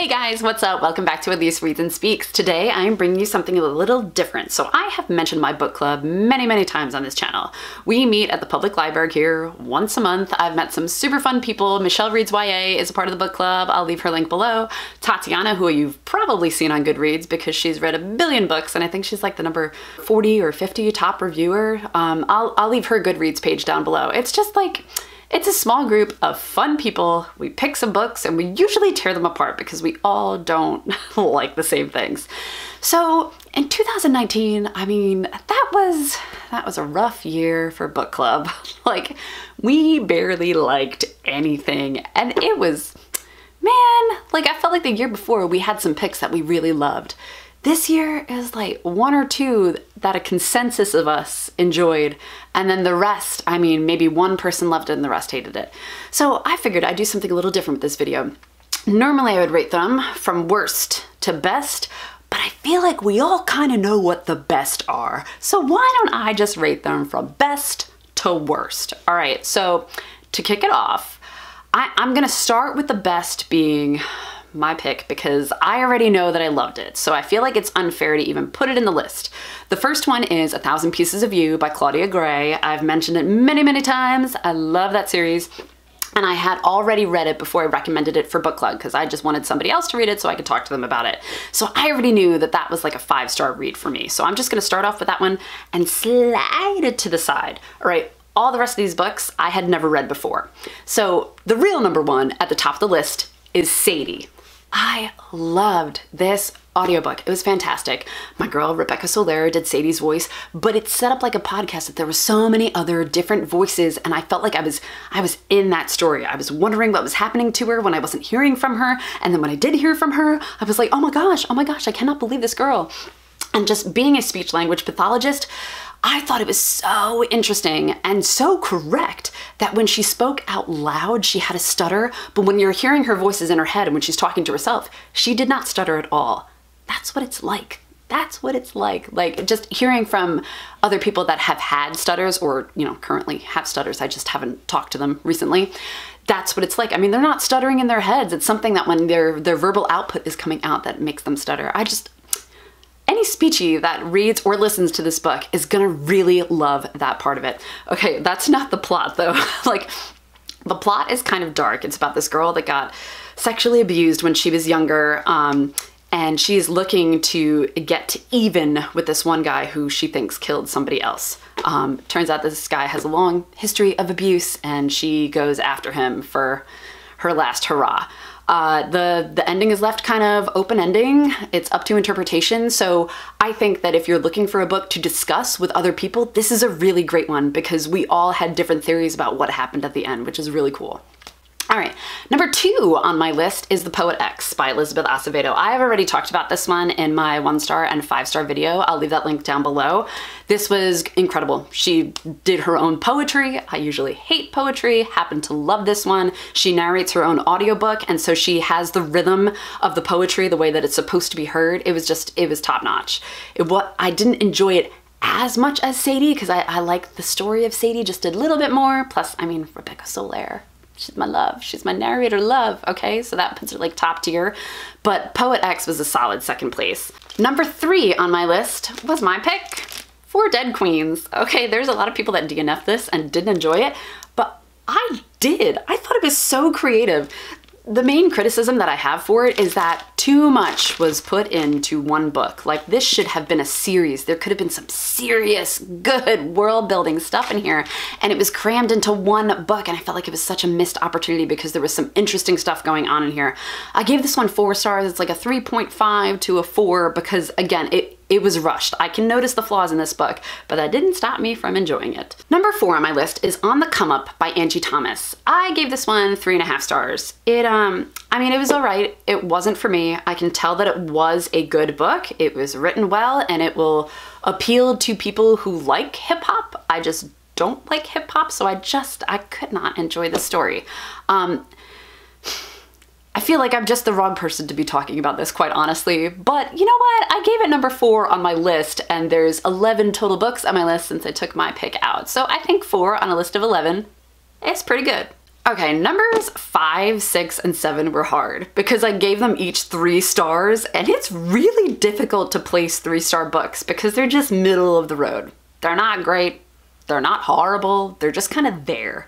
Hey guys, what's up? Welcome back to Elise Reads and Speaks. Today I'm bringing you something a little different. So I have mentioned my book club many times on this channel. We meet at the public library here once a month. I've met some super fun people. Michelle Reads YA is a part of the book club. I'll leave her link below. Tatiana, who you've probably seen on Goodreads because she's read a billion books and I think she's like the number 40 or 50 top reviewer. I'll leave her Goodreads page down below. It's just like, it's a small group of fun people. We pick some books and we usually tear them apart because we all don't like the same things. So in 2019, I mean, that was a rough year for book club. Like, we barely liked anything and it was, man, like I felt like the year before we had some picks that we really loved. This year is like one or two that a consensus of us enjoyed, and then the rest, I mean, maybe one person loved it and the rest hated it. So I figured I'd do something a little different with this video. Normally I would rate them from worst to best, but I feel like we all kind of know what the best are. So why don't I just rate them from best to worst? All right, so to kick it off, I'm gonna start with the best being my pick because I already know that I loved it. So I feel like it's unfair to even put it in the list. The first one is 1,000 Pieces of You by Claudia Gray. I've mentioned it many times. I love that series. And I had already read it before I recommended it for book club because I just wanted somebody else to read it so I could talk to them about it. So I already knew that that was like a 5-star read for me. So I'm just gonna start off with that one and slide it to the side. All right. All the rest of these books I had never read before. So the real number one at the top of the list is Sadie. I loved this audiobook. It was fantastic. My girl Rebecca Soler did Sadie's voice, but it set up like a podcast that there were so many other different voices and I felt like I was in that story. I was wondering what was happening to her when I wasn't hearing from her, and then when I did hear from her, I was like, oh my gosh, I cannot believe this girl. And just being a speech language pathologist, I thought it was so interesting and so correct that when she spoke out loud, she had a stutter, but when you're hearing her voices in her head and when she's talking to herself, she did not stutter at all. That's what it's like. That's what it's like. Like just hearing from other people that have had stutters or, you know, currently have stutters. I just haven't talked to them recently. That's what it's like. I mean, they're not stuttering in their heads. It's something that when their verbal output is coming out that makes them stutter. Any speechy that reads or listens to this book is gonna really love that part of it. Okay, that's not the plot though. Like, the plot is kind of dark. It's about this girl that got sexually abused when she was younger, and she's looking to get even with this one guy who she thinks killed somebody else. Turns out this guy has a long history of abuse and she goes after him for her last hurrah. The ending is left kind of open ending. It's up to interpretation. So I think that if you're looking for a book to discuss with other people, this is a really great one because we all had different theories about what happened at the end, which is really cool. All right, number 2 on my list is The Poet X by Elizabeth Acevedo. I have already talked about this one in my 1-star and 5-star video. I'll leave that link down below. This was incredible. She did her own poetry. I usually hate poetry, happen to love this one. She narrates her own audiobook, and so she has the rhythm of the poetry the way that it's supposed to be heard. It was top notch. I didn't enjoy it as much as Sadie because I like the story of Sadie just a little bit more. Plus, I mean, Rebecca Soler. She's my love. She's my narrator love, okay? So that puts her like top tier. But Poet X was a solid 2nd place. Number 3 on my list was my pick, 4 Dead Queens. Okay, there's a lot of people that DNF'd this and didn't enjoy it, but I did. I thought it was so creative. The main criticism that I have for it is that too much was put into one book. Like, this should have been a series. There could have been some serious, good world building stuff in here, and it was crammed into one book, and I felt like it was such a missed opportunity because there was some interesting stuff going on in here. I gave this one 4 stars. It's like a 3.5 to a 4 because, again, it was rushed. I can notice the flaws in this book, but that didn't stop me from enjoying it. Number 4 on my list is On the Come Up by Angie Thomas. I gave this one 3.5 stars. I mean, it was all right. It wasn't for me. I can tell that it was a good book. It was written well and it will appeal to people who like hip hop. I just don't like hip hop, so I could not enjoy the story. I feel like I'm just the wrong person to be talking about this, quite honestly, but you know what? I gave it number 4 on my list, and there's 11 total books on my list since I took my pick out. So I think 4 on a list of 11 is pretty good. Okay, numbers 5, 6, and 7 were hard because I gave them each 3 stars, and it's really difficult to place 3-star books because they're just middle of the road. They're not great, they're not horrible, they're just kind of there.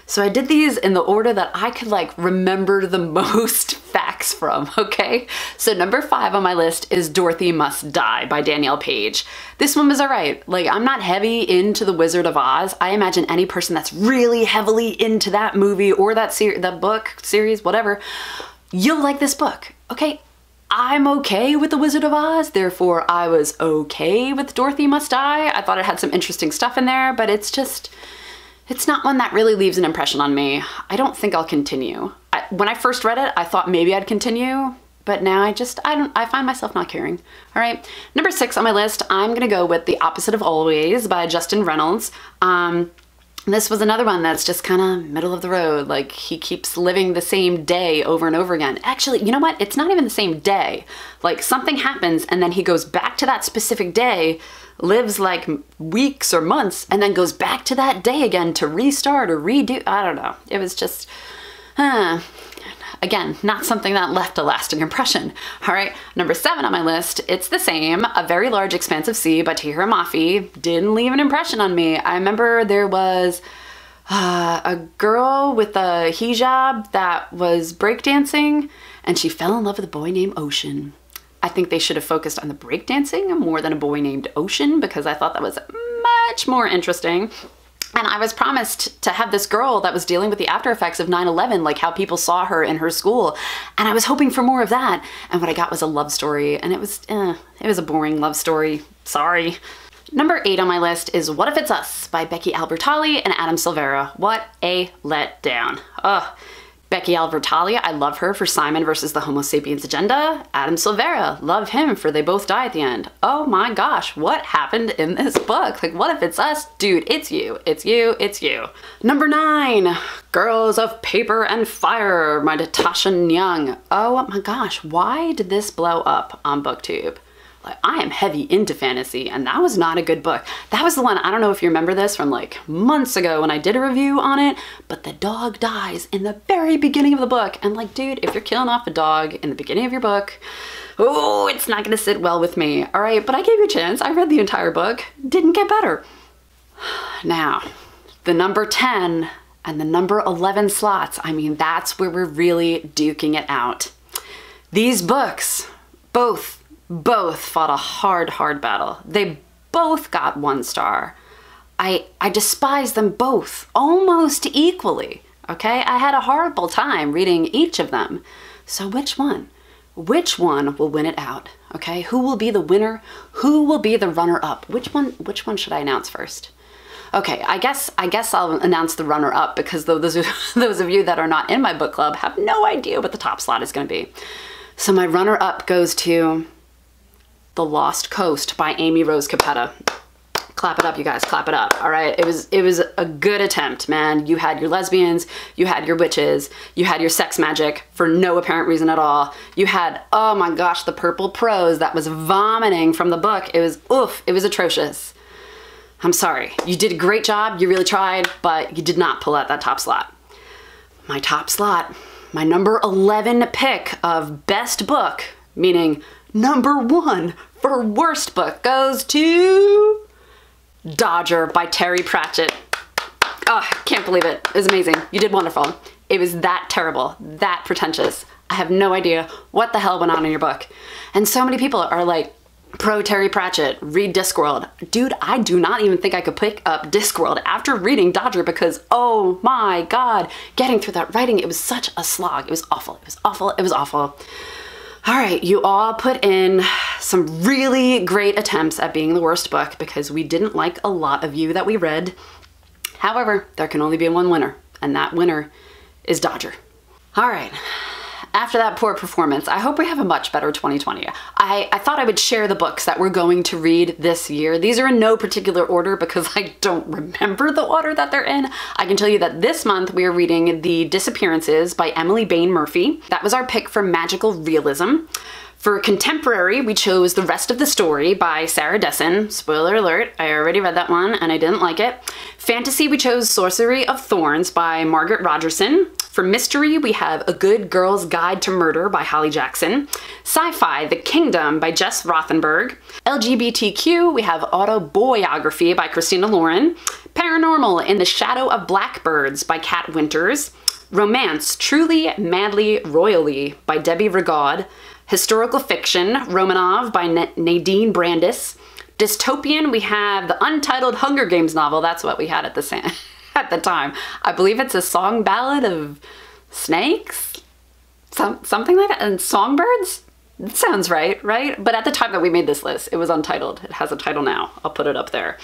So I did these in the order that I could like remember the most facts from, okay? So number 5 on my list is Dorothy Must Die by Danielle Page. This one was alright. Like, I'm not heavy into The Wizard of Oz. I imagine any person that's really heavily into that movie or that book series, whatever, you'll like this book, okay? I'm okay with The Wizard of Oz, therefore I was okay with Dorothy Must Die. I thought it had some interesting stuff in there, but it's not one that really leaves an impression on me. I don't think I'll continue. When I first read it, I thought maybe I'd continue, but now I find myself not caring. All right, number 6 on my list, I'm gonna go with The Opposite of Always by Justin Reynolds. This was another one that's just kind of middle of the road. Like, he keeps living the same day over and over again. Actually, you know what? It's not even the same day. Like, something happens and then he goes back to that specific day, lives like weeks or months, and then goes back to that day again to restart or redo. I don't know. It was just, again, not something that left a lasting impression. All right, number 7 on my list, it's the same, A Very Large Expanse of Sea by Tahira Mafi. Didn't leave an impression on me. I remember there was a girl with a hijab that was breakdancing, and she fell in love with a boy named Ocean. I think they should have focused on the breakdancing more than a boy named Ocean, because I thought that was much more interesting. And I was promised to have this girl that was dealing with the after effects of 9/11, like how people saw her in her school. And I was hoping for more of that. And what I got was a love story, and it was a boring love story. Sorry. Number 8 on my list is What If It's Us by Becky Albertalli and Adam Silvera. What a letdown. Ugh. Becky Albertalli, I love her for Simon versus the Homo sapiens agenda. Adam Silvera, love him for They Both Die at the End. Oh my gosh, what happened in this book? Like, what if it's us? Dude, it's you, it's you, it's you. Number 9, Girls of Paper and Fire by Natasha Nyong. Oh my gosh, why did this blow up on BookTube? Like, I am heavy into fantasy, and that was not a good book. That was the one, I don't know if you remember this from like months ago when I did a review on it, but the dog dies in the very beginning of the book. And like, dude, if you're killing off a dog in the beginning of your book, oh, it's not gonna sit well with me. All right, but I gave you a chance. I read the entire book. Didn't get better. Now, the number 10 and the number 11 slots, I mean, that's where we're really duking it out. These books, both fought a hard battle. They both got 1 star. I despise them both almost equally, okay? I had a horrible time reading each of them. So which one? Which one will win it out, okay? Who will be the winner? Who will be the runner-up? Which one should I announce first? Okay, I guess I'll announce the runner-up, because those of you that are not in my book club have no idea what the top slot is gonna be. So my runner-up goes to The Lost Coast by Amy Rose Capetta. Clap it up, you guys, clap it up. All right, it was a good attempt, man. You had your lesbians, you had your witches, you had your sex magic for no apparent reason at all. You had, oh my gosh, the purple prose that was vomiting from the book. It was, oof, it was atrocious. I'm sorry, you did a great job, you really tried, but you did not pull out that top slot. My top slot, my number 11 pick of best book, meaning number 1 for worst book, goes to Dodger by Terry Pratchett. Oh, I can't believe it. It was amazing. You did wonderful. It was that terrible, that pretentious. I have no idea what the hell went on in your book. And so many people are like, pro Terry Pratchett, read Discworld. Dude, I do not even think I could pick up Discworld after reading Dodger, because oh my God, getting through that writing, it was such a slog. It was awful, it was awful, it was awful. All right, you all put in some really great attempts at being the worst book, because we didn't like a lot of you that we read. However, there can only be one winner, and that winner is Dodger. All right, after that poor performance, I hope we have a much better 2020. I thought I would share the books that we're going to read this year. These are in no particular order because I don't remember the order that they're in. I can tell you that this month we are reading The Disappearances by Emily Bain Murphy. That was our pick for magical realism. For contemporary, we chose The Rest of the Story by Sarah Dessen. Spoiler alert, I already read that one and I didn't like it. Fantasy, we chose Sorcery of Thorns by Margaret Rogerson. For mystery, we have A Good Girl's Guide to Murder by Holly Jackson. Sci-fi, The Kingdom by Jess Rothenberg. LGBTQ, we have Autobiography by Christina Lauren. Paranormal, In the Shadow of Blackbirds by Kat Winters. Romance, Truly, Madly, Royally by Debbie Rigaud. Historical fiction, Romanov by Nadine Brandis. Dystopian, we have the untitled Hunger Games novel. That's what we had at the time. I believe it's a song ballad of snakes? Something like that. And songbirds? It sounds right? But at the time that we made this list, it was untitled. It has a title now. I'll put it up there.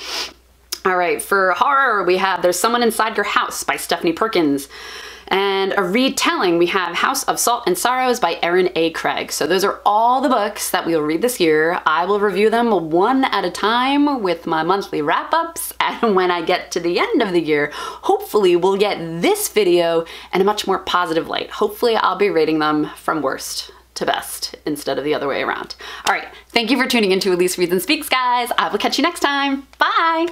All right, for horror, we have There's Someone Inside Your House by Stephanie Perkins. And a retelling, we have House of Salt and Sorrows by Erin A. Craig. So those are all the books that we'll read this year. I will review them one at a time with my monthly wrap-ups. And when I get to the end of the year, hopefully we'll get this video in a much more positive light. Hopefully I'll be rating them from worst to best instead of the other way around. All right, thank you for tuning in to Elise Reads and Speaks, guys. I will catch you next time. Bye.